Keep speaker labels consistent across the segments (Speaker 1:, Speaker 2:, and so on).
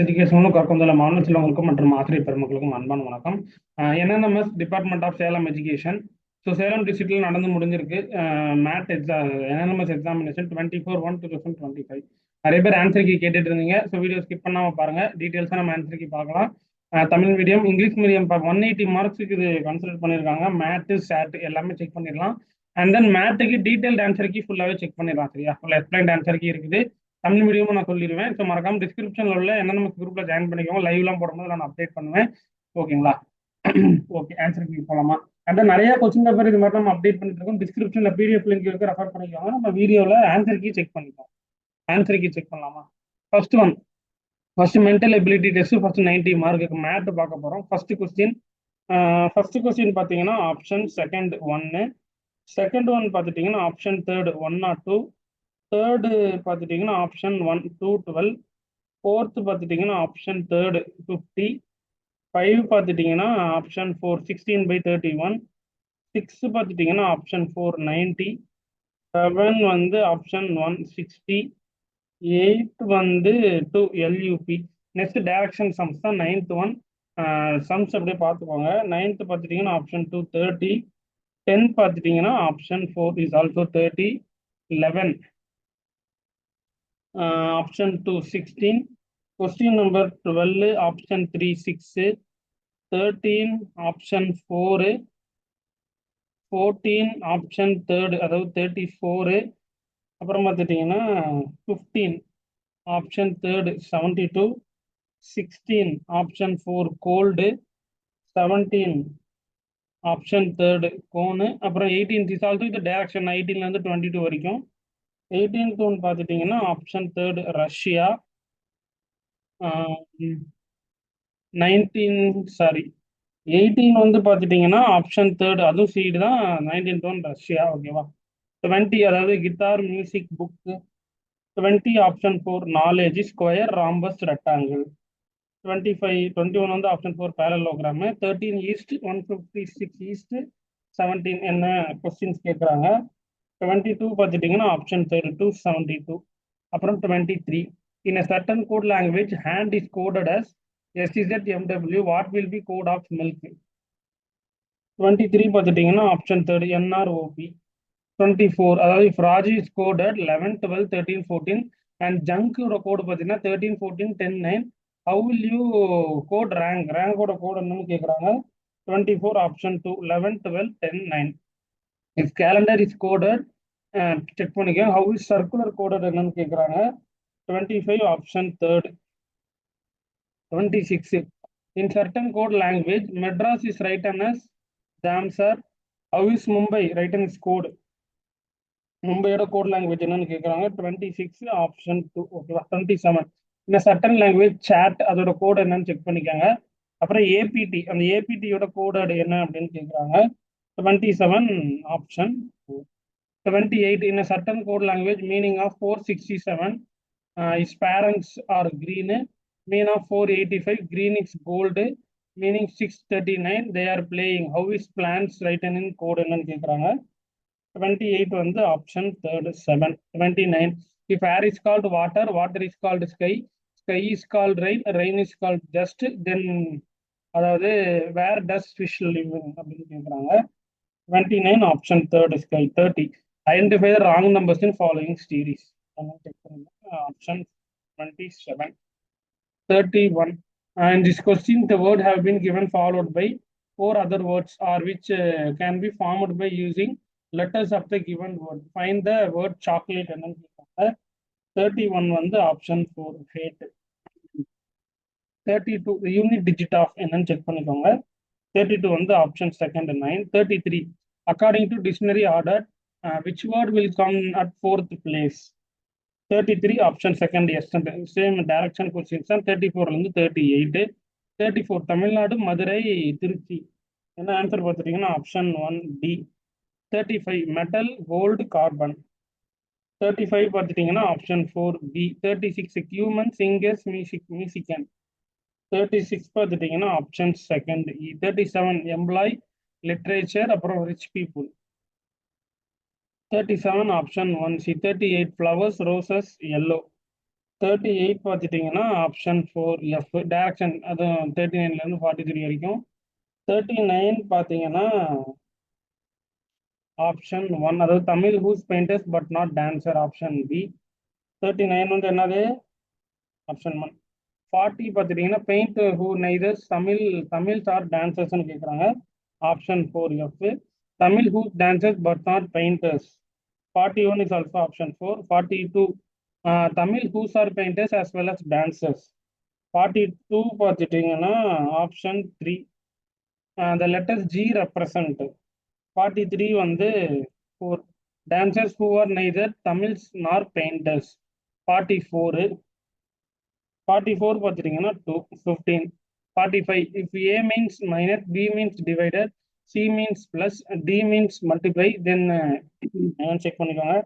Speaker 1: எஜுகேஷனும் கற்கொண்டுள்ள மாணவ செல்வங்களுக்கும் மற்றும் ஆசிரியர் பெருமக்களுக்கும் அன்பான வணக்கம். NMMS department of Salem education. So Salem டிஸ்ட்ரிக்ட்ல நடந்து முடிஞ்சிருக்கு. MAT exam NMMS examination 24/1/2025. நிறைய பேர் ஆன்சர் கீ கேட்டுட்டு இருந்தீங்க. ஸோ வீடியோ ஸ்கிப் பண்ணாம பாருங்க, டீட்டெயில்ஸாக நம்ம ஆன்சர் கீ பார்க்கலாம். தமிழ் மீடியம், இங்கிலீஷ் மீடியம் 180 மார்க்ஸுக்கு இது கன்சிடர் பண்ணியிருக்காங்க. மேட்டு சேட் எல்லாமே செக் பண்ணிடலாம். அண்ட் தென் மேட்டுக்கு டீட்டெயில்டு ஆன்சர் கீ ஃபுல்லாகவே செக் பண்ணிடலாம். சரியா, ஃபுல் எக்ஸ்பிளைன்ட் ஆன்சர் கீ இருக்குது. தமிழ் மீடியமும் நான் சொல்லிடுவேன். ஸோ மறக்காம டிஸ்கிரிப்ஷன்ல உள்ள என்னென்ன குரூப்ல ஜாயின் பண்ணிக்கோங்க. லைவ்லாம் போடும்போது நான் அப்டேட் பண்ணுவேன். ஓகேங்களா? ஓகே, ஆன்சர் கீ போலாமா? அண்ட் நிறைய கொஸ்டின் பேப்பர் இது மாதிரி நம்ம அப்டேட் பண்ணிட்டு இருக்கோம். டிஸ்கிரிப்ஷன்ல பிடிஎஃப் லிங்க் இருக்கு, ரெஃபர் பண்ணிக்கோங்க. நம்ம வீடியோல ஆன்சர் கீ செக் பண்ணிக்கோங்க. ஆன்சர் கீ செக் பண்ணலாமா? First mental ability test. First 90 மார்க்குக்கு மேட் பார்க்க போறோம். ஃபர்ஸ்ட் கொஸ்டின் பார்த்தீங்கன்னா ஆப்ஷன் செகண்ட் 1, செகண்ட் ஒன் பார்த்துட்டீங்கன்னா ஆப்ஷன் தேர்ட் 102, தேர்டு பார்த்துட்டீங்கன்னா ஆப்ஷன் 1 212, ஃபோர்த்து பார்த்துட்டீங்கன்னா ஆப்ஷன் தேர்டு 50, 5 பார்த்துட்டீங்கன்னா ஆப்ஷன் 4 16/31, 6 பார்த்துட்டீங்கன்னா ஆப்ஷன் 4 90, 7 வந்து ஆப்ஷன் 1 60, 8 வந்து 2 LUP. நெக்ஸ்ட் டைரக்ஷன் சம்ஸ் தான் 9th ஒன். சம்ஸ் அப்படியே பார்த்துக்கோங்க. 9th பார்த்துட்டீங்கன்னா ஆப்ஷன் 2 30, 10 பார்த்துட்டீங்கன்னா option 4 is also 30, 11 option 2 16, question number 12 option 3 6, 13 option 4, 14 option third அதாவது 34, அப்புறம் பார்த்துட்டிங்கன்னா 15 option third 72, 16 option 4 gold, 17 option third cone, அப்புறம் 18 இஸ் ஆல்சோ இது டைரக்ஷன் 18லேருந்து 22 வரைக்கும். 18th ஒன் பார்த்துட்டிங்கன்னா ஆப்ஷன் தேர்டு ரஷ்யா, 18 வந்து பார்த்துட்டிங்கன்னா ஆப்ஷன் தேர்டு அதுவும் சீடு தான். 19th one Russia. ஓகேவா? 20 அதாவது guitar music book. 20 option 4 knowledge square rhombus rectangle. 21 வந்து ஆப்ஷன் 4 பேரலோகிராமு. 13 ஈஸ்ட் 156 ஈஸ்ட் 17 என்ன கொஸ்டின்ஸ் கேட்குறாங்க. 22 பார்த்துட்டிங்கன்னா ஆப்ஷன் தேர்டு 272. அப்புறம் 23 இன் a certain code language hand is coded as SZMW, what will be code of milk? 23 பார்த்துட்டிங்கன்னா option third NROP. 24 அதாவது if Raji is coded 11 12 13 14 and ஜங்கோட கோடு பார்த்தீங்கன்னா 13 14 10 9, how will you code ரேங்கோட code என்னன்னு கேட்குறாங்க. 24 option 2 11 12 10 9. if calendar is coded check பண்ணிக்க. how is circular coded என்னன்னு கேட்குறாங்க. 25 option third. 26 in certain code language Madras is written as Damsar, how is Mumbai written as code? மும்பையோட code language என்னன்னு கேட்குறாங்க. 26 ஆப்ஷன் 2. ஓகேவா? 27 இந்த சட்டன் லாங்குவேஜ் சேட் அதோட கோட் என்னன்னு செக் பண்ணிக்காங்க. அப்புறம் ஏபிடி அந்த ஏபிடியோட கோடு என்ன அப்படின்னு கேட்குறாங்க. 27 option 2. 28 in a certain code language meaning of 467 his parents are green, meaning of 485 green is gold, meaning 639 they are playing, how is plants written in code என்னன்னு கேட்குறாங்க. 28 வந்து option third 7. 29 if air is called water, water is called sky, sky is called rain, rain is called dust, then அதாவது where does fish live அப்படின்னு கேட்குறாங்க. 29 option third sky. 30 identify the wrong numbers in following series. Option 27. 31 in this question the word have been given followed by 4 other words or which can be formed by using letters of the given word. Find the word chocolate என்னன்னு கேட்பாங்க. 31 வந்து option 4 hate. 32 the unit digit of என்னன்னு check பண்ணிக்கோங்க. 32 வந்து option second 9. 33 according to dictionary order which word will come at 4th place? 33 option second yes. Same direction questions தான். 34லேருந்து 38. 34 தமிழ்நாடு மதுரை திருச்சி. என்ன answer பார்த்துட்டீங்கன்னா option 1 D. 35 metal gold carbon. 35 பார்த்துட்டீங்கன்னா option 4 B. 36 human singers musician. 36 பார்த்துட்டீங்கன்னா option second E. 37 employ literature அப்புறம் rich people. 37 option 1 C. 38 flowers roses yellow. 38 பார்த்துட்டிங்கன்னா option 4F direction, அதுவும் 39லேருந்து 43 வரைக்கும். 39 பார்த்தீங்கன்னா ஆப்ஷன் 1, அதாவது Tamil who's painters but not dancer, option B. 39 வந்து என்னது? ஆப்ஷன் 1. 40 பார்த்துட்டிங்கன்னா paint who neithers Tamils are டான்சர்ஸ்னு கேட்குறாங்க, option 4F. Tamil who's dancers but not painters, 41 is also option 4. 42, Tamil whose are painters as well as dancers. 42 பார்த்துட்டிங்கன்னா option 3. The letters G represent. 43 வந்து 4. Dancers who are neither Tamils nor painters. 44. 44 பார்த்துட்டிங்கன்னா 2. 15. 45, if A means minus, B means divided, C means plus, D means multiply, then check பண்ணிக்கோங்க.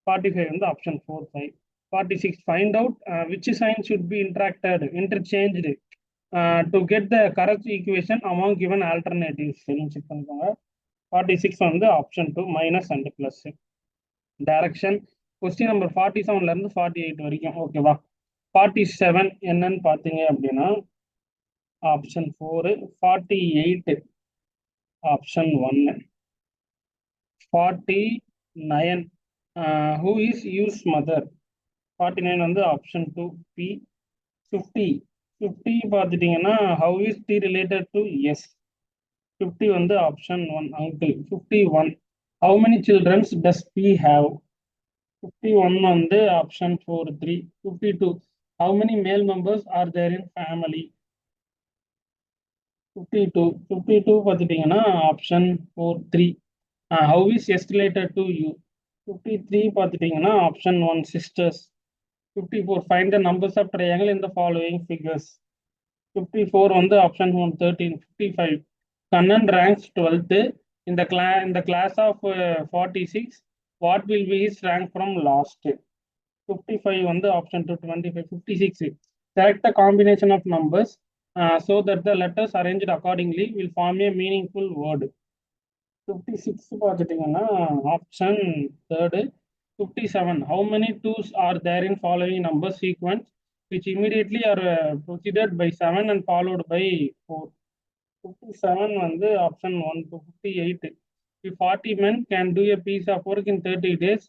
Speaker 1: 45 வந்து option 4, 5. 46, find out which sign should be interchanged to get the correct equation among given alternatives. Check பண்ணிக்கோங்க. 46 வந்து option 2, minus and plus. Direction question number 47லேருந்து 48 வரைக்கும், ஓகேவா. 47 என்னன்னு பார்த்தீங்க அப்படின்னா option 4. 48 option 1. 49 who is use mother, 49 வந்து ஆப்ஷன் 2, பி. 50 பார்த்துட்டிங்கன்னா how is D related to S, 50 வந்து option 1, uncle. 51, how many childrens does B have, 51 வந்து option 4, 3. 52, how many male members are there in family, 52 பார்த்துட்டிங்கன்னா option 4, 3. How is S related to you, 53 பார்த்துட்டிங்கன்னா option 1, sisters. 54, find the numbers of triangle in the following figures. 54 வந்து option 1, 13. 55, Kannan ranks 12th in the class of 46. What will be his rank from last? 55 வந்து option 2, 25. 56, select a combination of numbers so that the letters arranged accordingly will form a meaningful word. 56 பார்த்துட்டிங்கன்னா option 3. 57, how many 2s are there in following number sequence which immediately are preceded by 7 and followed by 4? 57 வந்து option 1 to 58. If 40 men can do a piece of work in 30 days,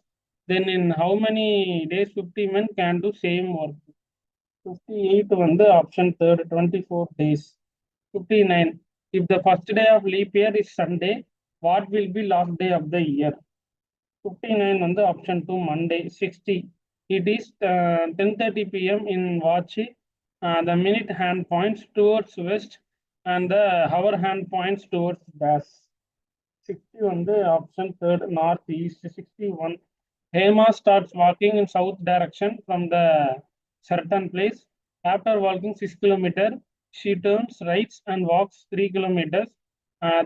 Speaker 1: then in how many days 50 men can do same work? 58 வந்து option 3, 24 days. 59, if the first day of leap year is Sunday, what will be last day of the year? 59 வந்து option 2, Monday. 60, it is 10:30 p.m. in Vachi. The minute hand points towards west and the hour hand points towards dash. 60 வந்து option 3, north east. 61, Hema starts walking in south direction from the certain place. After walking 6 kilometers, she turns right and walks 3 kilometers.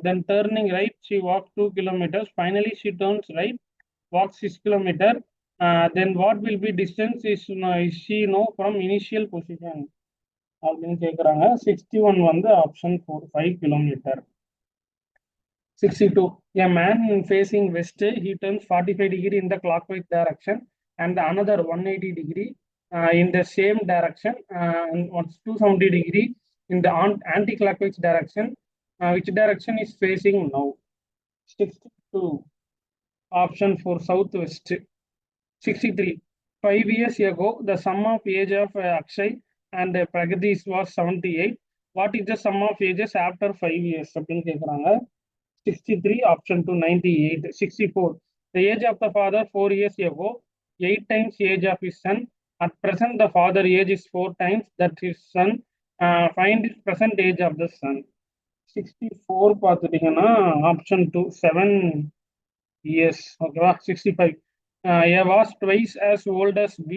Speaker 1: Then turning right, she walks 2 kilometers. Finally, she turns right, walks 6 kilometers. Then what will be distance is she know from initial position அப்படின்னு கேட்குறாங்க. 61 வந்து option 4, 5 kilometers. 62, a man facing west, he turns 45 degree in the clockwise direction and another 180 degree in the same direction, and 270 degree in the anti-clockwise direction. Which direction is facing now? 62, option 4, southwest. 63, 5 years ago, the sum of age of Akshay and Pragadish was 78. What is the sum of ages after 5 years? அப்படின்னு கேட்குறாங்க. 63, option 2, 98. 64, the age of the father 4 years ago, 8 times age of his son. At present, the father age is 4 times that his son. Find his present age of the son. 64 பார்த்துட்டிங்கன்னா option 2, 7 years, ஓகேவா. 65, A was twice as old as B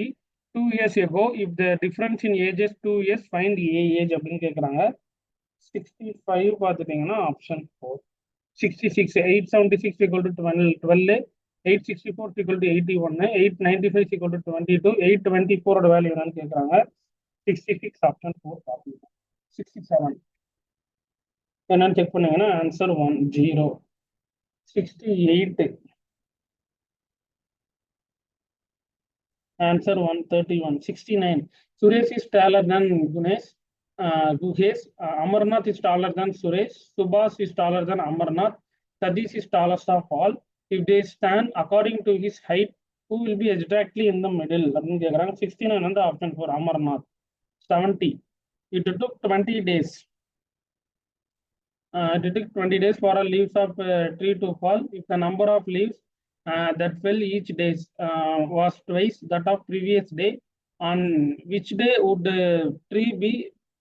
Speaker 1: 2 years ago. If the difference in age is 2 years, find A age அப்படின்னு கேட்குறாங்க. 65 பார்த்துட்டிங்கன்னா option 4. 66, 876 equal to 12, 864 equal to 81, 895 equal to 22, 824 ஓட value என்னன்னு கேட்குறாங்க. 66, option 4 பார்த்துக்கலாம். 67 என்னன்னு செக் பண்ணீங்கன்னா answer 1, 0. 68, Answer 131. 69. Suresh is taller than Gunesh. Guhesh. Amarnath is taller than Suresh. Subhas is taller than Amarnath. Sadish is tallest of all. If they stand according to his height, who will be exactly in the middle? அப்படின்னு கேக்குறாங்க. 69 வந்து option 4 Amarnath. 70. It took 20 days. It took 20 days for a leaves of tree to fall. If the number of leaves that fell each day was twice that of previous day, on which day would the tree be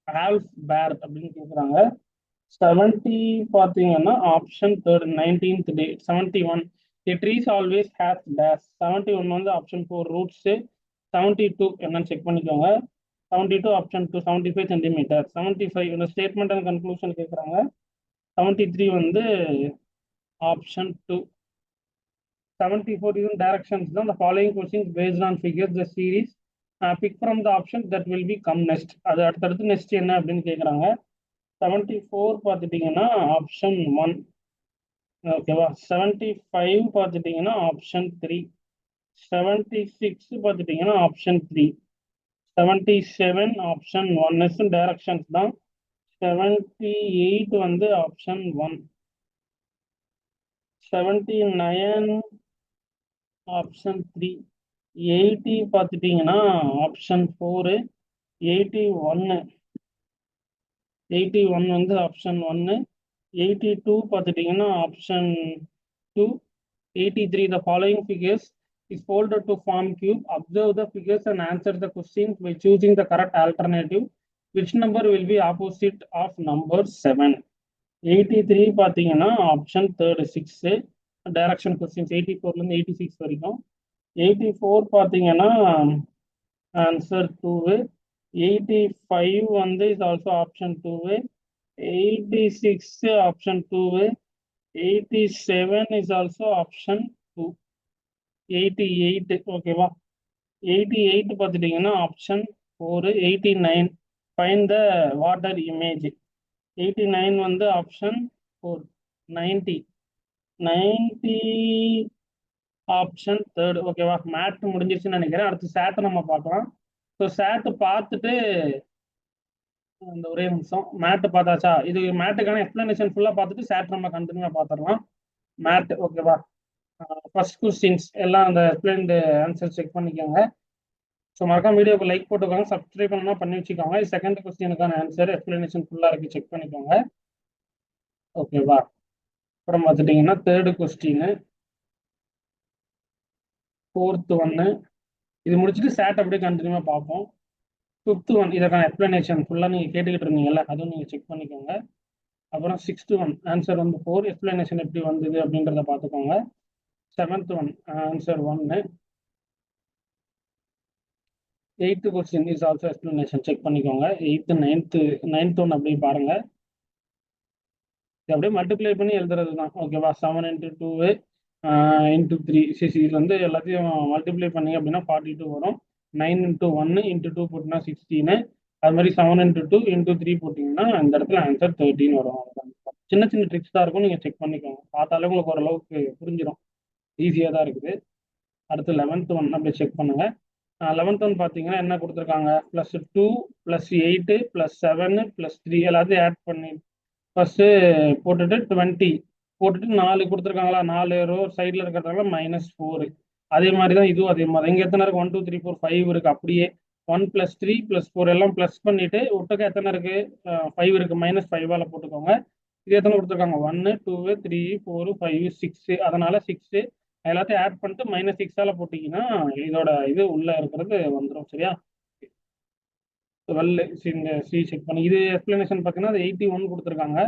Speaker 1: half bare அப்படின்னு கேட்குறாங்க. 70 பார்த்தீங்கன்னா option third 19th day. 71 a trees always has dash. 71 வந்து option 4 roots. 72 என்னன்னு check பண்ணிக்கோங்க. 72 option 2 75 centimetre. 75 இந்த statement and conclusion கேட்குறாங்க. 73 வந்து option 2. 74 is in directions. Then the following questions based on figures the series pick from the options that will be come next. அது அடுத்தடுத்து next என்ன அப்படின்னு கேட்குறாங்க. 74 பார்த்துட்டீங்கன்னா ஆப்ஷன் 1. ஓகேவா. 75 பார்த்துட்டீங்கன்னா ஆப்ஷன் 3. 76 பார்த்துட்டீங்கன்னா ஆப்ஷன் 3. 77 ஆப்ஷன் 1 நெக்ஸ்ட் டைரக்ஷன்ஸ் தான். 78 வந்து ஆப்ஷன் 1. 79 ஆப்ஷன் 3. 80 பார்த்துட்டீங்கன்னா ஆப்ஷன் 4. 81 வந்து ஆப்ஷன் 1. 82 பார்த்துட்டீங்கன்னா option 2. 83 the following figures is folded to form cube. Observe the figures and answer the questions by choosing the correct alternative. Which number will be opposite of number 7? 83 பார்த்தீங்கன்னா option 6 direction questions 84 இருந்து 86 வரைக்கும். 84 பார்த்தீங்கன்னா answer 2. 85 வந்து is also option 2. 86 option 2. 87 is also option 2. 88 ஓகேவா. 88 பார்த்துட்டீங்கன்னா option 4. 89 find the water image. 89 வந்து option 4. 90 option 3. ஓகேவா. Mat முடிஞ்சிருச்சுன்னு நினைக்கிறேன். அடுத்து சேட்டை நம்ம பார்க்கலாம். ஸோ சேட்டு பார்த்துட்டு அந்த ஒரே நிமிஷம் மேட்டு பார்த்தாச்சா. இது மேட்டுக்கான எக்ஸ்பிளனேஷன் ஃபுல்லாக பார்த்துட்டு சேட் நம்ம கண்டினியூவாக பார்த்துடலாம். மேட் ஓகேவா. ஃபர்ஸ்ட் கொஸ்டின்ஸ் எல்லாம் அந்த எக்ஸ்பிளைன்டு ஆன்சர் செக் பண்ணிக்கோங்க. ஸோ மறக்காம வீடியோக்கு லைக் போட்டுக்கோங்க. சப்ஸ்கிரைப் பண்ணா பண்ணி வச்சுக்கோங்க. செகண்ட் கொஸ்டினுக்கான ஆன்சர் எக்ஸ்பிளனேஷன் ஃபுல்லாக இருக்கு, செக் பண்ணிக்கோங்க. ஓகேவா. அப்புறம் பார்த்துட்டிங்கன்னா தேர்டு கொஸ்டின், ஃபோர்த்து ஒன்று. இது முடிச்சுட்டு சேட் அப்படியே கண்டினியூவாக பார்ப்போம். ஃபிஃப்த் ஒன் இதற்கான எக்ஸ்பிளனேஷன் ஃபுல்லாக நீங்கள் கேட்டுக்கிட்டு இருந்தீங்கல்ல, அதுவும் நீங்கள் செக் பண்ணிக்கோங்க. அப்புறம் 6th ஒன் ஆன்சர் வந்து 4, எக்ஸ்பிளனேஷன் எப்படி வந்தது அப்படின்றத பார்த்துக்கோங்க. 7th one answer 1. 8th question is also explanation check பண்ணிக்கோங்க. 8th 9th ஒன் அப்படியே பாருங்க. இது அப்படியே மல்டிப்ளை பண்ணி எழுதுறது தான். ஓகேவா. 7 into 2 into 3 இது வந்து எல்லாத்தையும் மல்டிப்ளை பண்ணி அப்படின்னா 42 வரும். 9 into 1 into 2 போட்டிங்கன்னா 16. அது மாதிரி 7 into 2 into 3 போட்டிங்கன்னா இந்த இடத்துல ஆன்சர் 13 வரும். சின்ன சின்ன ட்ரிக்ஸ் தான் இருக்கும், நீங்கள் செக் பண்ணிக்கோங்க. பார்த்தாலே உங்களுக்கு ஓரளவுக்கு புரிஞ்சிடும். ஈஸியாக தான் இருக்குது. அடுத்து 11th ஒன் அப்படியே செக் பண்ணுங்க. 11th ஒன் பார்த்தீங்கன்னா என்ன கொடுத்துருக்காங்க, +2 +8 +7 +3 எல்லாத்தையும் ஆட் பண்ணி ஃபர்ஸ்ட்டு போட்டுட்டு 20 போட்டுட்டு 4 கொடுத்துருக்காங்களா, 4 ரோ சைடில் இருக்கிறதால -4. அதே மாதிரி தான் இதுவும் அதே மாதிரி. இங்கே எத்தனை இருக்கு, 1 2 3 4 5 இருக்கு. அப்படியே 1 +3 +4 எல்லாம் ப்ளஸ் பண்ணிட்டு ஒட்டுக்க எத்தனை இருக்கு, 5 இருக்கு. -5ஆல போட்டுக்கோங்க. இது எத்தனை கொடுத்துருக்காங்க, 1 2 3 4 5 6. அதனால 6 எல்லாத்தையும் ஆட் பண்ணிட்டு -6ஆல போட்டிங்கன்னா இதோட இது உள்ள இருக்கிறது வந்துடும். சரியா. சி செக் பண்ணி இது எக்ஸ்பிளனேஷன் பார்த்தீங்கன்னா அது 81 கொடுத்துருக்காங்க.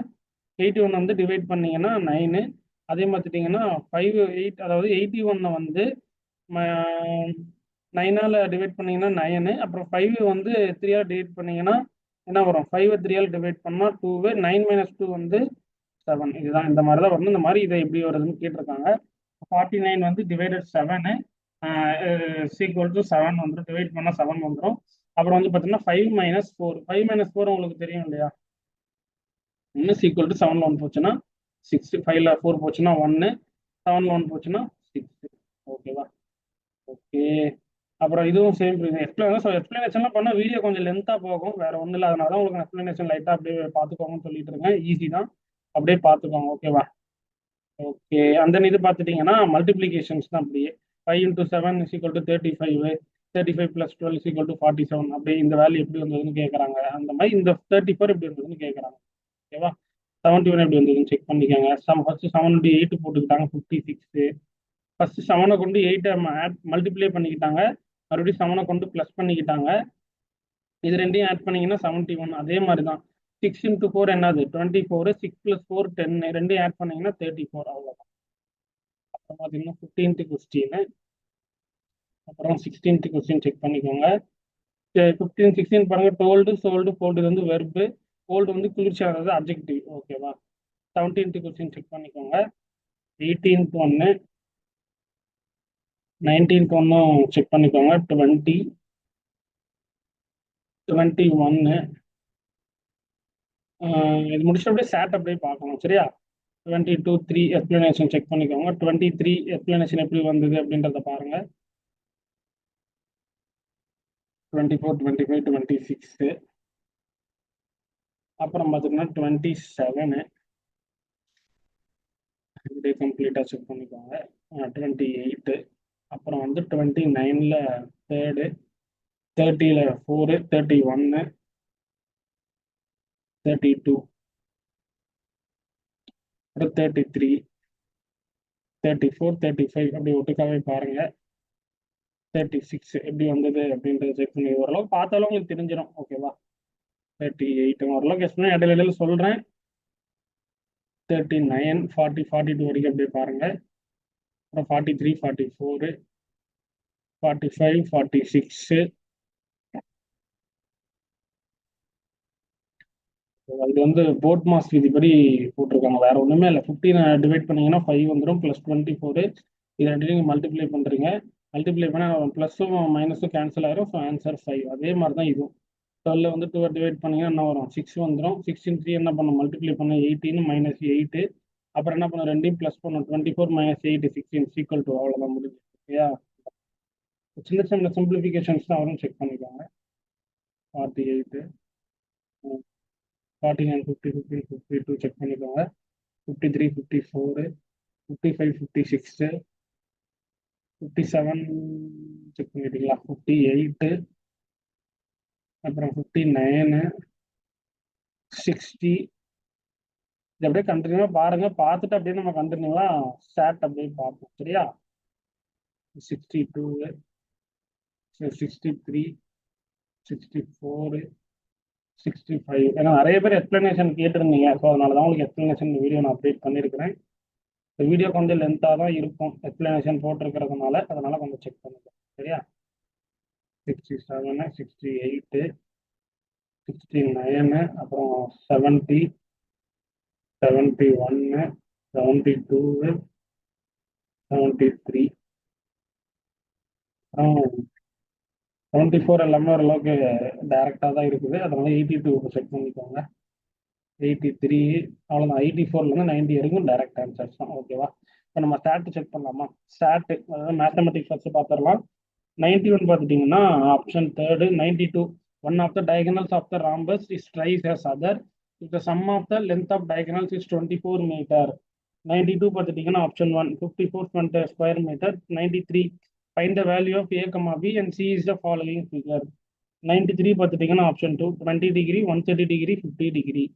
Speaker 1: 81 வந்து டிவைட் பண்ணீங்கன்னா 9. அதே பார்த்துட்டிங்கன்னா 5 8 அதாவது 81 வந்து 9ஆல் டிவைட் பண்ணீங்கன்னா 9. அப்புறம் 5 வந்து 3ஆல் டிவைட் பண்ணீங்கன்னா என்ன வரும், 5 3ஆல் டிவைட் பண்ணால் 2. 9 - 2 வந்து 7. இதுதான் இந்த மாதிரி தான் வரணும். இந்த மாதிரி இதை எப்படி வருதுன்னு கேட்டிருக்காங்க. 49 வந்து டிவைடட் 7 ஈக்குவல் டு 7 வந்துடும். டிவைட் பண்ணால் 7 வந்துடும். அப்புறம் வந்து பார்த்தீங்கன்னா 5 - 4. 5 - 4 உங்களுக்கு தெரியும் இல்லையா. 1 ஈக்குவல் டு 7ல் 1 போச்சுன்னா 6, 5ல் 4 போச்சுன்னா 1, 7ல் 1 போச்சுன்னா 6. ஓகேவா. ஓகே. அப்புறம் இதுவும் சேம் எக்ஸ்பிளனேஷன்லாம் பண்ணால் வீடியோ கொஞ்சம் லென்த்தாக போகும், வேற ஒன்றும் இல்லை. அதனால தான் உங்களுக்கு எக்ஸ்பிளனேஷன் லைட்டாக அப்படியே பார்த்துக்கோங்கன்னு சொல்லிட்டு இருக்கேன். ஈஸி தான், அப்படியே பார்த்துக்கோங்க. ஓகேவா? ஓகே. அந்த இது பார்த்துட்டீங்கன்னா மல்டிப்ளிகேஷன்ஸ் தான் அப்படியே. 5 × 7 = 35, 35 + 12 = 47. அப்படியே இந்த வேல்யூ எப்படி வந்ததுன்னு கேட்குறாங்க. அந்த மாதிரி இந்த 34 எப்படி வந்ததுன்னு கேட்குறாங்க. ஓகேவா? 71 எப்படி வந்ததுன்னு செக் பண்ணிக்கோங்க. ஃபர்ஸ்ட் 7 × 8 போட்டுக்கிட்டாங்க 56. ஃபர்ஸ்ட் 7 கொண்டு 8 மல்டிப்ளை பண்ணிக்கிட்டாங்க, மறுபடியும் 7 கொண்டு ப்ளஸ் பண்ணிக்கிட்டாங்க. இது ரெண்டையும் ஆட் பண்ணீங்கன்னா 71. அதே மாதிரி தான் 6 × 4 என்னது 24, 6 + 4 10, ரெண்டையும் ஆட் பண்ணீங்கன்னா 34. அவ்வளோதான். அப்புறம் பார்த்தீங்கன்னா 15th கொஸ்டின், அப்புறம் 16th கொஸ்டின் செக் பண்ணிக்கோங்க. 15 16 பாருங்க. டோல்டு சோல்டு போல்டு வந்து வெர்பு, கோல்டு வந்து குளிர்ச்சியானது அப்ஜெக்டிவ். ஓகேவா? 17th கொஸ்டின் செக் பண்ணிக்கோங்க. 18th ஒன்று, 19th ஒன்றும் செக் பண்ணிக்கோங்க. 20, 21. இது முடிச்சுட்டு அப்படியே சேட் அப்படியே பார்க்கணும். சரியா? 22 3 எக்ஸ்பிளனேஷன் செக் பண்ணிக்கோங்க. 23 எக்ஸ்பிளனேஷன் எப்படி வந்தது அப்படின்றத பாருங்க. 24 25 26. அப்புறம் பார்த்தீங்கன்னா 27 இப்படியே கம்ப்ளீட்டாக செக் பண்ணிக்கோங்க. 28. அப்புறம் வந்து 29ல் 3, 30ல் 4, 31, 32, அப்புறம் 33, 34, 35 அப்படி ஒட்டுக்காவே பாருங்க. 36 எப்படி வந்தது அப்படின்றத செக் பண்ணி ஓரளவுக்கு பார்த்தாலும் உங்களுக்கு தெரிஞ்சிடும். ஓகேவா? 38 ஓரளவுக்கு எக்ஸ்பிளைன் இடையில இடையில சொல்கிறேன். 39, 40, 42 வரைக்கும் அப்படியே பாருங்க. அப்புறம் 43, 44, 45, 46. இது வந்து போட் மாஸ் விதிப்படி போட்டிருக்காங்க, வேற ஒன்றுமே இல்லை. 15 டிவைட் பண்ணீங்கன்னா 5 வந்துடும், ப்ளஸ் 24. இது ரெண்டு நீங்கள் மல்டிப்ளை பண்ணுறீங்க. மல்டிப்ளை பண்ணால் ப்ளஸும் மைனஸும் கேன்சல் ஆயிரும். So answer 5. அதே மாதிரி தான் இதுவும். 12 வந்து 2 டிவைட் பண்ணீங்கன்னா என்ன வரும்? 6 வந்துடும். 6 × 3 என்ன பண்ணும்? மல்டிப்ளை பண்ண 18 -8. அப்புறம் என்ன பண்ணும்? ரெண்டையும் ப்ளஸ் பண்ணும். 24 - 8 16 = அவ்வளோதான், முடிஞ்சு. ஓகேயா? சின்ன சின்ன சிம்பிளிஃபிகேஷன்ஸ் தான் வரும், செக் பண்ணிக்கோங்க. 48, 49, 50, 15, 52 செக் பண்ணிக்கோங்க. 53, 54, 55, 56, 57 செக் பண்ணிட்டீங்களா? 58, அப்புறம் 59, 60. இது அப்படியே கண்டினியூவா பாருங்க. பார்த்துட்டு அப்படியே நம்ம கண்டினியூவா ஸ்டார்ட் அப்படியே பார்ப்போம். சரியா? 62, 63, 64, 65. ஏன்னா நிறைய பேர் எக்ஸ்பிளனேஷன் கேட்டிருந்தீங்க. ஸோ அதனால தான் உங்களுக்கு எக்ஸ்பிளனேஷன் வீடியோ நான் அப்டேட் பண்ணியிருக்கிறேன். இந்த வீடியோ கொஞ்சம் லென்த்தாக தான் இருக்கும், எக்ஸ்பிளனேஷன் போட்டிருக்கிறதுனால. அதனால கொஞ்சம் செக் பண்ணுங்க. சரியா? 67, 68, 69, அப்புறம் 70, 71, 72, 73, அப்புறம் 74 எல்லாமே ஓரளவுக்கு டைரக்டாக தான் இருக்குது. அதனால 82 செக் பண்ணிக்கோங்க. 83. அவ்வளோதான். 84லேருந்து 90 வரைக்கும் டைரக்ட் ஆன்சர்ஸ் தான். ஓகேவா? இப்போ நம்ம ஸ்டாட் செக் பண்ணலாமா? ஸ்டாட் அதாவது மேத்தமெட்டிக்ஸ் ஃபர்ஸ்ட் பார்த்துடலாம். 91 பார்த்துட்டிங்கன்னா option third. 92, one of the diagonals of the rhombus is twice as other if the sum of the length of diagonals is 24 meter. 92 பார்த்துட்டிங்கன்னா option 1 54 square meter. 93, find the value of a, b and c is the following figure. 93 பார்த்துட்டிங்கன்னா option 2 20 degree, 130 degree, 50 degree.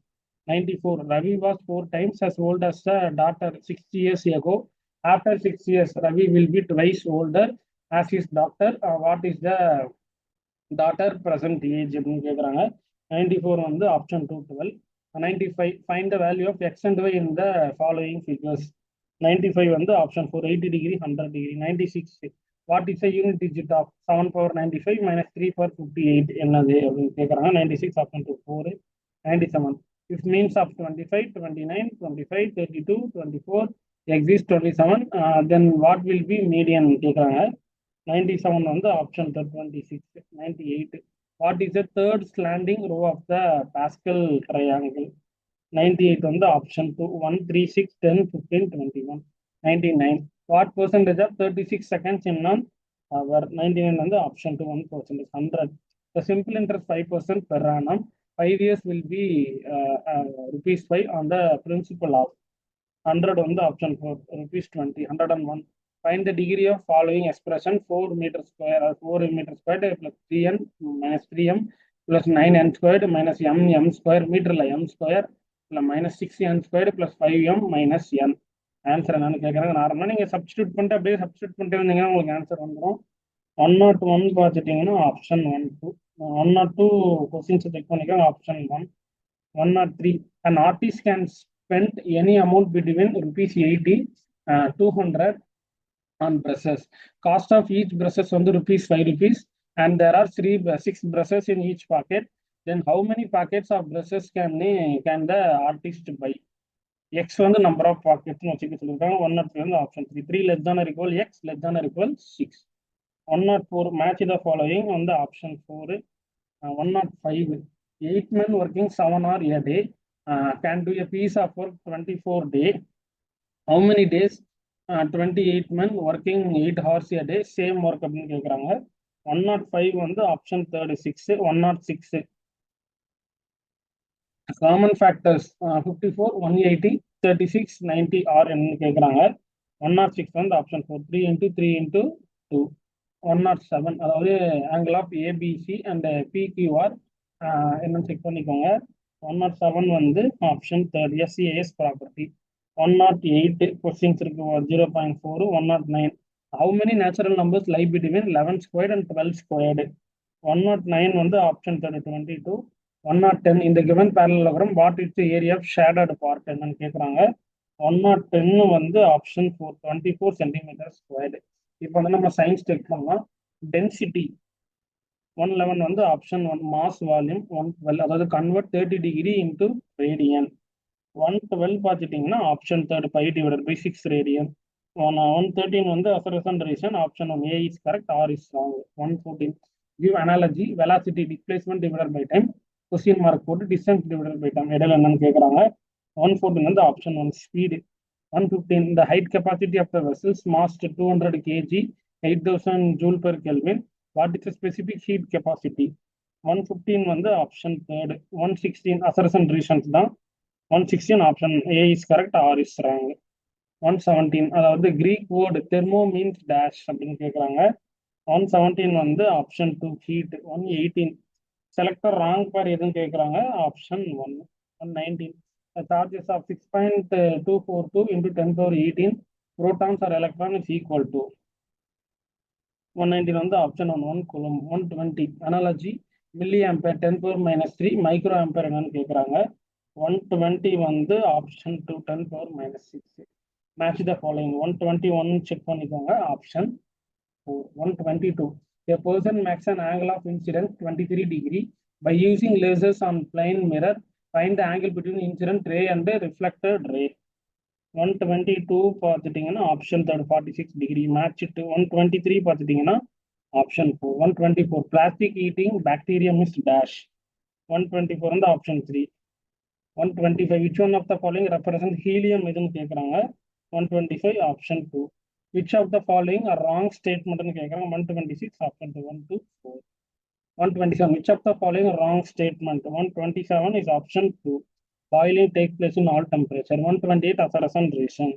Speaker 1: 94, Ravi was 4 times as old as the daughter 6 years ago. After 6 years, Ravi will be twice older as his daughter. What is the daughter present age அப்படின்னு கேட்குறாங்க. 94 வந்து option 2 12. 95, find the value of x and y in the following figures. 95 வந்து option 4 80 degree, 100 degree. 96, what is the unit digit of 7 power 95 minus 3 power 58 என்னது அப்படின்னு கேட்குறாங்க. 96 option 2 4. 97, if means of 25 29 25 32 24 exists 27, then what will be median கேட்குறாங்க. 97 வந்து option 26. 98, what is the third slanting row of the Pascal triangle. 98 வந்து option 2 1 3 6 10 15 21. 99, what percentage of 36 seconds in an hour 99 வந்து option 2 1%. 100 the simple interest 5% per annum. 5 years will be rupees 5 on the principal of 100 on the option 4 rupees 20 101. Find the degree of following expression 4 meter square or 4 meter squared plus 3n minus 3m plus 9n squared minus m square meter m square plus minus 6n squared plus 5m minus n. Answer என்னன்னு கேட்குறாங்க. நார்மலாக நீங்கள் substitute பண்ணிட்டு அப்படியே substitute பண்ணிட்டு வந்தீங்கன்னா உங்களுக்கு answer வந்துடும். 101 பார்த்துட்டிங்கன்னா ஆப்ஷன் 1 2. 102 கொஸ்டின்ஸ் செக் பண்ணிக்கோங்க. Option 1. 103 an artist can spend any amount between rupees 80 200 on brushes. Cost of each brushes on the rupees 5 rupees and there are 6 brushes in each pocket. Then how many packets of brushes can the artist buy? X வந்து number of pockets வச்சுக்க சொல்லியிருக்காங்க. 103 வந்து option 3. 3 less than or equal x less than or equal 6. 104 match the following on the option 4. 105 8 men working 7 hours a day can do a piece of work 24 days. How many days 28 men working 8 hours a day same work அப்படின்னு கேட்குறாங்க. 105 வந்து option 36. 106 common factors 54 180 36 90 R என்ன கேட்குறாங்க. 106 வந்து option 4 3 into 3 into 2. 107 அதாவது angle of ABC and PQR என்னன்னு check பண்ணிக்கோங்க. 107 வந்து ஆப்ஷன் 3 எஸ்சிஏஎஸ் ப்ராப்பர்ட்டி. 108 கொஸ்டின்ஸ் இருக்கு 0.4. 109 how many natural numbers lie between 11 squared and 12 squared. 109 வந்து ஆப்ஷன் 22. 110 இந்த given parallelogram what is the area of shaded part என்னன்னு கேட்குறாங்க. 110 வந்து ஆப்ஷன் 4 24 சென்டிமீட்டர் ஸ்கொயர்டு. இப்போ வந்து நம்ம சயின்ஸ் செக் பண்ணலாம். டென்சிட்டி 111 வந்து ஆப்ஷன் 1 மாஸ் வால்யூம் 112 அதாவது கன்வெர்ட் 30 டிகிரி இன்டு ரேடியன். 112 பார்த்துட்டிங்கன்னா ஆப்ஷன் 3 5 டிவைடட் பை 6 ரேடியன். 113 வந்து acceleration option 1 A is correct R is wrong. 114 give analogy velocity displacement divided by time question mark போட்டு distance divided by time இடையில என்னன்னு கேட்குறாங்க. 114 வந்து option 1 speed. 115 the height capacity of the vessels mass 200 kg 8000 joule per kelvin. What is the specific heat capacity? 115 வந்து option 3. 116 acceleration தான். 116 option A is correct R is wrong. 117 அதாவது Greek word thermo means dash அப்படின்னு கேட்குறாங்க. 117 வந்து option 2 heat. 118 selector wrong pair எதுன்னு கேட்குறாங்க. Option 1. 119 charges of 6.242 into 10 power 18 protons or electron is equal to. 119 வந்து option 1 coulomb. 120 analogy milli ampere 10 power minus 3 micro ampere என்னன்னு கேட்குறாங்க. 120 வந்து option 2 10 power minus 6. Match the following. 121 check பண்ணிக்கோங்க. Option 4. 122 a person makes an angle of incidence 23 degree by using lasers on plane mirror. Find the angle between incident ray and the reflected ray. 122 பார்த்துட்டிங்கன்னா option 3 46 degree match to. 123 பார்த்துட்டிங்கன்னா option 4. 124 plastic eating bacterium is dash. 124 வந்து option 3. 125 which one of the following represent helium எதுன்னு கேட்குறாங்க. 125 option 2. which of the following are wrong statement னு கேட்குறாங்க. 126 option 2 1 2 4. 127 which of the following are wrong statement. 127 is option 2. Boiling takes place in all temperature. 128 acceleration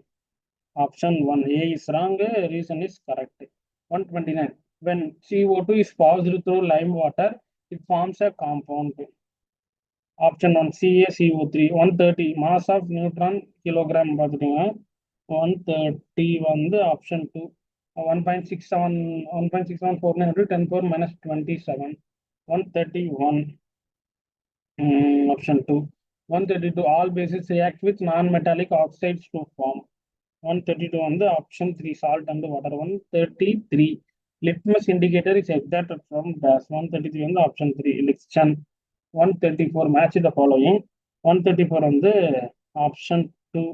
Speaker 1: option 1 A is wrong, reason is correct. 129 when CO2 is passed through lime water it forms a compound. option 1 CaCO3. 130 mass of neutron kilogram பார்த்துட்டீங்கன்னா 130 வந்து option 2. 1.67 1.6149 into 10 power minus 27. 131 option 2. 132 all bases react with non-metallic oxides to form. 132 வந்து option 3 salt and water. 133 litmus indicator is extracted from gas. 133 வந்து option 3 lixion. 134 match the following. 134 வந்து option 2.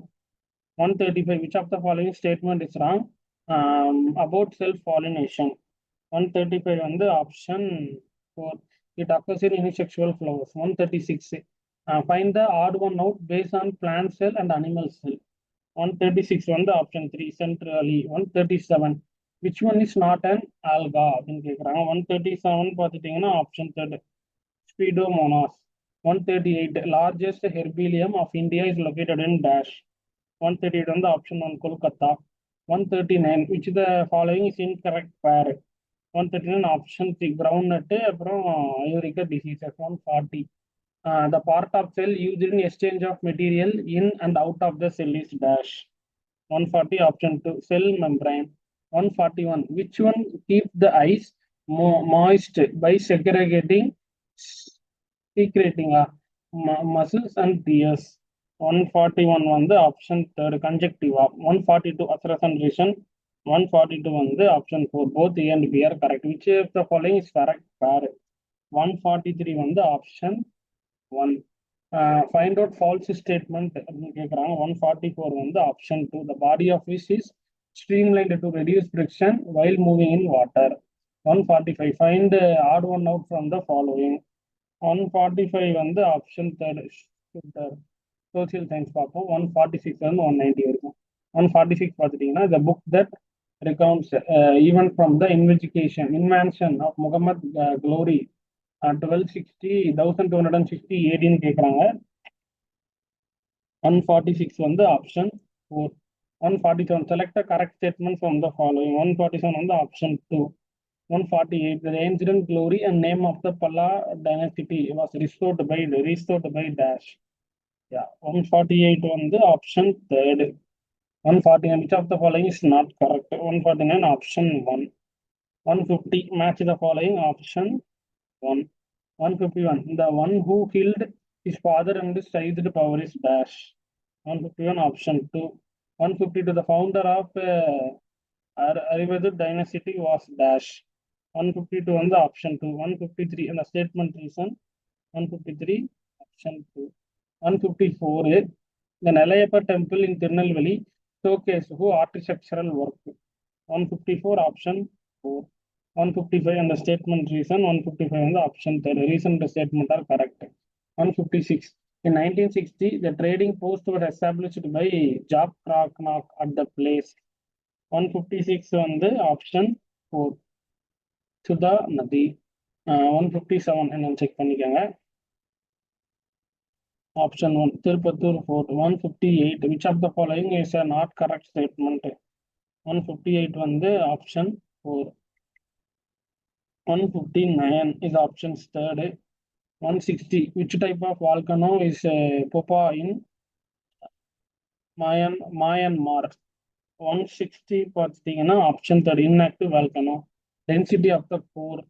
Speaker 1: 135 which of the following statement is wrong about self-pollination. 135 வந்து option 4 it occurs in unisexual flowers. 136 find the odd one out based on plant cell and animal cell. 136 வந்து option 3 centrally. 137 which one is not an alga அப்படின்னு கேட்குறாங்க. 137 பார்த்துட்டிங்கன்னா option third Speedomonas. 138 largest herbarium of India is located in dash. 138 on the option on Kolkata. 139 which the following is incorrect pair. 139 option 3 groundnut அப்புறம் uric diseases. 140 the part of cell used in exchange of material in and out of the cell is dash. 140 option 2 cell membrane. 141 which one keeps the eyes moist by secreting muscles and tears. 141 வந்து option third conjunctiva. 142 atherson region. 142 வந்து option 4 both A and B are correct. Which of the following is correct pair? 143 வந்து option 1. Find out false statement அப்படின்னு கேட்குறாங்க. 144 வந்து option 2 the body of fish is streamlined to reduce friction while moving in water. 145 find odd one out from the following. 145 வந்து option third social science பார்ப்போம். 146 வந்து 190 இருக்கும். 146 பார்த்துட்டிங்கன்னா the book that recounts even from the invention of Muhammad Glory 1260 18 கேட்குறாங்க. 146 வந்து option 4. 147 select the correct statement from the following. 147 வந்து option 2. 148 the ancient glory and name of the Palla dynasty was restored by dash. Yeah, 148 வந்து option 3. 149 which of the following is not correct. 149 option 1. 150 match the following option 1. 151 the one who killed his father and seized power is dash. 151 option 2. 152 the founder of Arivadu dynasty was dash. 152 on the option 2. 153 and the statement reason. 153 option 2. 154 the Nelayappa temple in Tirunelveli showcase who architectural work. 154 option 4. 155 and the statement reason. 155 and the option 3. Reason the statement are correct. 156 in 1960 the trading post was established by Job Knock at the place. 156 on the option 4. Sudha Nadi. 157 and check பண்ணிக்கங்க. Option 1 Tirupattur Fort. 158 which of the following is a not correct statement. 158 வந்து option 4. 159 is options 3rd. 160 which type of volcano is Popa in Myanmar. 160 பார்த்துட்டீங்கன்னா option 3 inactive volcano. Density of the core.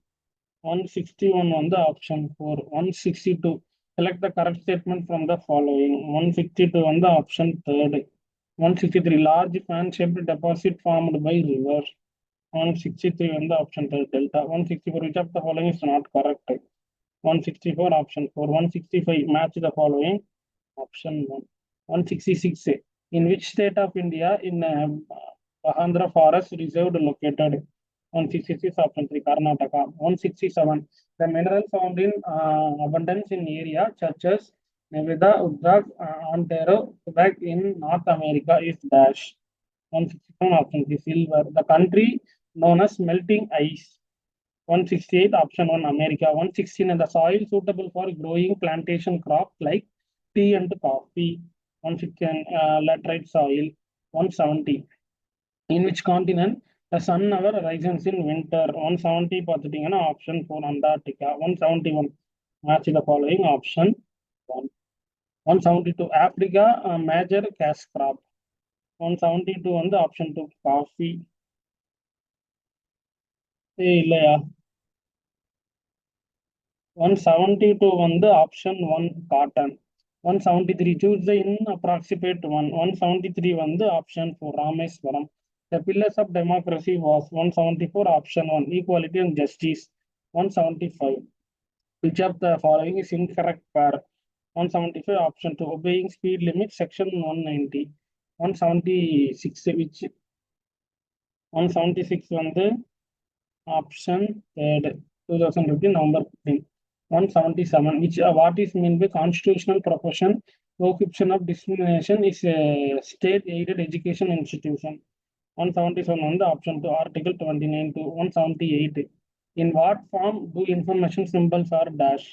Speaker 1: 161 on the option 4. 162 select the correct statement from the following. 162 on the option 3rd. 163 large fan shaped deposit formed by river. 163 on the option 3rd delta. 164 which of the following is not correct. 164 option 4. 165 match the following option 1. 166 in which state of India in Bahandra forest reserve located. 166 option 3 Karnataka. 167 the mineral found in abundance in area such as Nevada, Uttar, Ontario, Quebec in North America is dash. 167 option 3 silver. The country known as melting ice. 168 option 1 America. 116 the soil suitable for growing plantation crops like tea and coffee. 116 laterite soil. 170 in which continent the sun never rises in winter. 170 பார்த்துட்டீங்கன்னா option 4 Antarctica. 171 match the following option 1. 172 Africa major cash crop. 172 வந்து option 2 coffee. இல்லையா 172 வந்து option 1 cotton. 173 choose the inapproximate one. 173 வந்து option 4 Rameswaram. The pillars of democracy was 174 option 1 equality and justice. 175 which of the following is incorrect pair. 175 option 2 obeying speed limit section 190. 176 which 176 வந்து option 3rd 2015 November 15. 177 which what is mean by constitutional profession prohibition of discrimination is a state aided education institution. 177 வந்து option 2 article 29 to 178. In what form do information symbols are dash?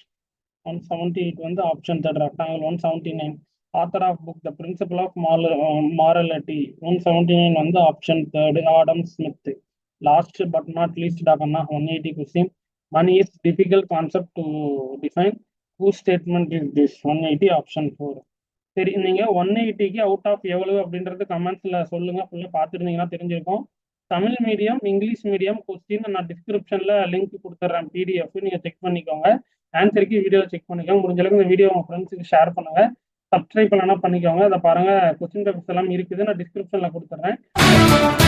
Speaker 1: 178 வந்து option 3 rectangle. 179 author of book The Principle of Morality. 179 வந்து option 3 Adam Smith. Last but not least டாக்கன்னா 180 question. Money is difficult concept to define. Whose statement is this? 180 option 4. சரி, நீங்க 180க்கு out of எவ்வளவு அப்படின்றது கமெண்ட்ஸ்ல சொல்லுங்க. ஃபுல்லா பார்த்துருந்தீங்கன்னா தெரிஞ்சிருக்கும். Tamil medium, English medium question நான் டிஸ்கிரிப்ஷன்ல லிங்க் கொடுத்துட்றேன், பிடிஎஃப். நீங்க செக் பண்ணிக்கோங்க. ஆன்சருக்கு வீடியோ செக் பண்ணிக்கோங்க. முடிஞ்ச அளவுக்கு இந்த வீடியோ உங்க ஃப்ரெண்ட்ஸுக்கு ஷேர் பண்ணுங்க. சப்ஸ்கிரைப் பண்ணனா பண்ணிக்கோங்க. அதை பாருங்க, கொஸ்டின் பேப்பர்ஸ் எல்லாம் இருக்குது, நான் டிஸ்கிரிப்ஷன்ல கொடுத்துட்றேன்.